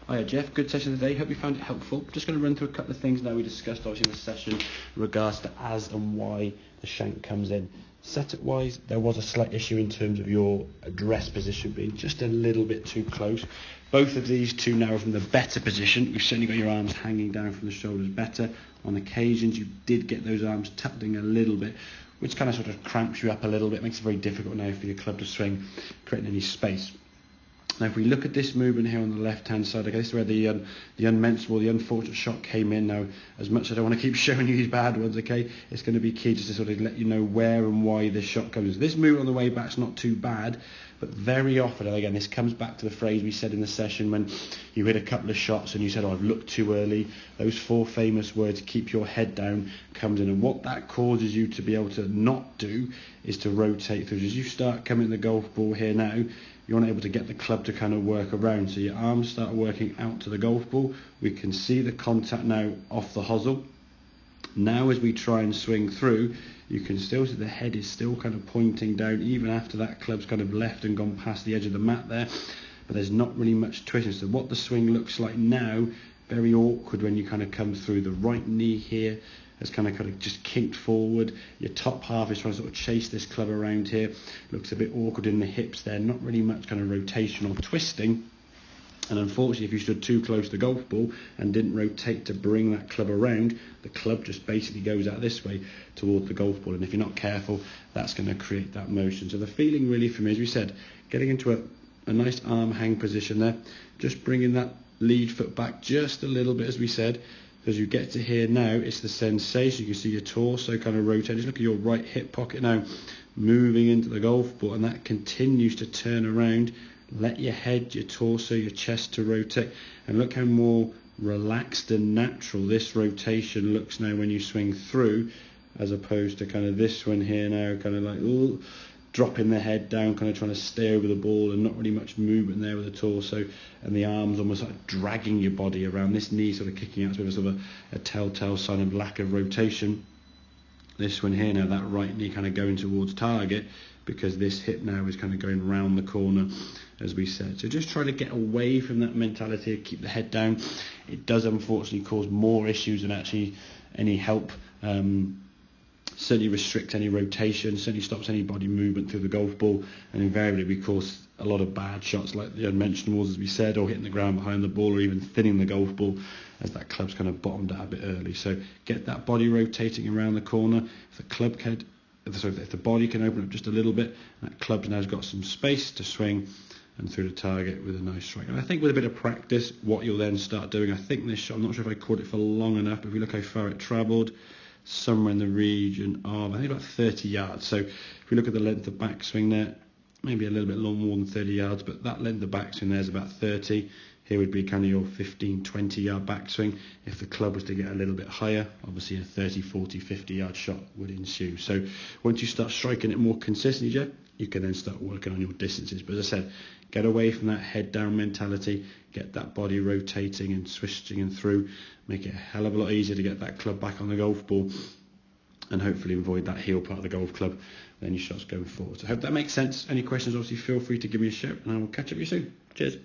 Hiya Jeff, good session today. Hope you found it helpful. Just going to run through a couple of things now we discussed obviously in the session in regards to as and why the shank comes in. Setup wise, there was a slight issue in terms of your address position being just a little bit too close. Both of these two now are from the better position. You've certainly got your arms hanging down from the shoulders better. On occasions you did get those arms tucked in a little bit, which kind of sort of cramps you up a little bit, makes it very difficult now for your club to swing, creating any space. Now if we look at this movement here on the left hand side, okay, this is where the unmentionable, the unfortunate shot came in. Now as much as I don't want to keep showing you these bad ones, okay, it's going to be key just to sort of let you know where and why this shot comes. This movement on the way back's not too bad, but very often, and again this comes back to the phrase we said in the session when you hit a couple of shots and you said, oh, I've looked too early. Those four famous words, keep your head down, comes in, and what that causes you to be able to not do is to rotate through. As you start coming the golf ball here now, you're not able to get the club to kind of work around, so your arms start working out to the golf ball. We can see the contact now off the hosel. Now as we try and swing through, you can still see the head is still kind of pointing down even after that club's kind of left and gone past the edge of the mat there, but there's not really much twisting. So what the swing looks like now, very awkward when you kind of come through. The right knee here has kind of just kinked forward. Your top half is trying to sort of chase this club around here. Looks a bit awkward in the hips there. Not really much kind of rotation or twisting. And unfortunately, if you stood too close to the golf ball and didn't rotate to bring that club around, the club just basically goes out this way toward the golf ball. And if you're not careful, that's going to create that motion. So the feeling really for me, as we said, getting into a nice arm hang position there, just bringing that lead foot back just a little bit, as we said. As you get to here now, it's the sensation. You can see your torso kind of rotating. Just look at your right hip pocket now, moving into the golf ball, and that continues to turn around. Let your head, your torso, your chest to rotate, and look how more relaxed and natural this rotation looks now when you swing through, as opposed to kind of this one here now, kind of like ooh, dropping the head down, kind of trying to stay over the ball, and not really much movement there with the torso, and the arms almost like dragging your body around. This knee sort of kicking out, so sort of a telltale sign of lack of rotation. This one here now, that right knee kind of going towards target, because this hip now is kind of going round the corner, as we said. So just try to get away from that mentality of keep the head down. It does unfortunately cause more issues than actually any help. Certainly restrict any rotation, certainly stops any body movement through the golf ball, and invariably we cause a lot of bad shots like the unmentionables, as we said, or hitting the ground behind the ball, or even thinning the golf ball as that club's kind of bottomed out a bit early. So get that body rotating around the corner. If the body can open up just a little bit, that club's now got some space to swing and through the target with a nice strike. And I think with a bit of practice, what you'll then start doing, I think this shot, I'm not sure if I caught it for long enough, but if we look how far it travelled, somewhere in the region of, I think, about 30 yards. So if we look at the length of backswing there, maybe a little bit more than 30 yards, but that length of backswing there is about 30. Here would be kind of your 15, 20 yard backswing. If the club was to get a little bit higher, obviously a 30, 40, 50 yard shot would ensue. So once you start striking it more consistently, Jeff, you can then start working on your distances. But as I said, get away from that head down mentality, get that body rotating and swishing and through, make it a hell of a lot easier to get that club back on the golf ball, and hopefully avoid that heel part of the golf club when your shots going forward. So I hope that makes sense. Any questions, obviously feel free to give me a shout, and I will catch up with you soon. Cheers.